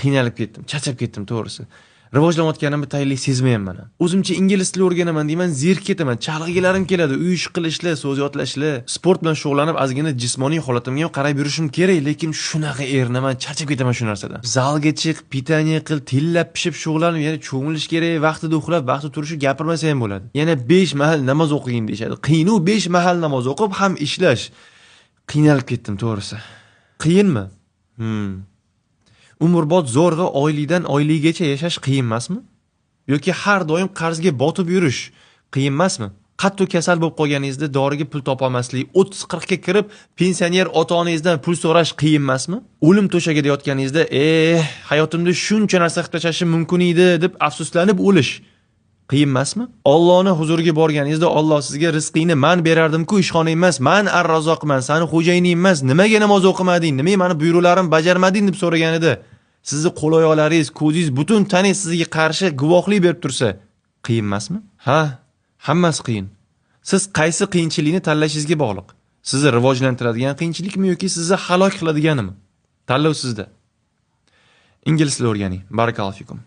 qiynalib ketdim, charchab ketdim to'g'risi. Rivojlanayotganimni tayinlik sezmayapman. O'zimcha ingliz tili o'rganaman deyman, zerikib ketaman. Chalg'ilarim keladi, uy ish qilishlar, so'z yodlashlar, sport bilan shug'ullanib, ozgina jismoniy holatimga ham qarab yurishim kerak, lekin shunaqa erinaman, charchab ketaman shu narsadan. Zalga chiq, pitaniya qil, tillab pishib shug'ullanib, yana cho'milish kerak, vaqtida uxlab, vaqtida turishib gapirmasa ham bo'ladi. Yana 5 mahal namoz o'qing deyshadi. Qiyin-u 5 mahal namoz o'qib ham ishlash. Qiynalib ketdim to'g'risi. Qiyinmi? Umrbod zo'rg'a oylikdan oyligacha yashash qiyin emasmi? Yoki har doim qarzga botib yurish qiyin emasmi? Qattiq kasal bo'lib qolganingizda doriga pul topa olmaslik, 30-40 ga kirib pensioner ota-onangizdan pul so'rash qiyin emasmi? O'lim to'shagida yotganingizda, hayotimda shuncha narsa qilib tashlashim mumkin edi deb afsuslanib o'lish qiyin emasmi? Allohning huzuriga borganingizda Alloh sizga rizqingni men berardim-ku, ishxona emas, men ar-razoqman, seni xo'jayining emas, nimaga namoz o'qimading, nimaga meni buyruqlarimni bajarmading deb so'raganida, sizni qo'l-oyoqlaringiz, ko'zingiz, butun tanangiz sizga qarshi guvohlik berib tursa, qiyin emasmi? Ha, hammasi qiyin. Siz qaysi qiyinchilikni tanlashingizga bog'liq. Sizni rivojlantiradigan qiyinchilikmi yoki sizni halok qiladiganimi? Tanlov sizda. Ingliz tili o'rganing. Barakallohu fikum.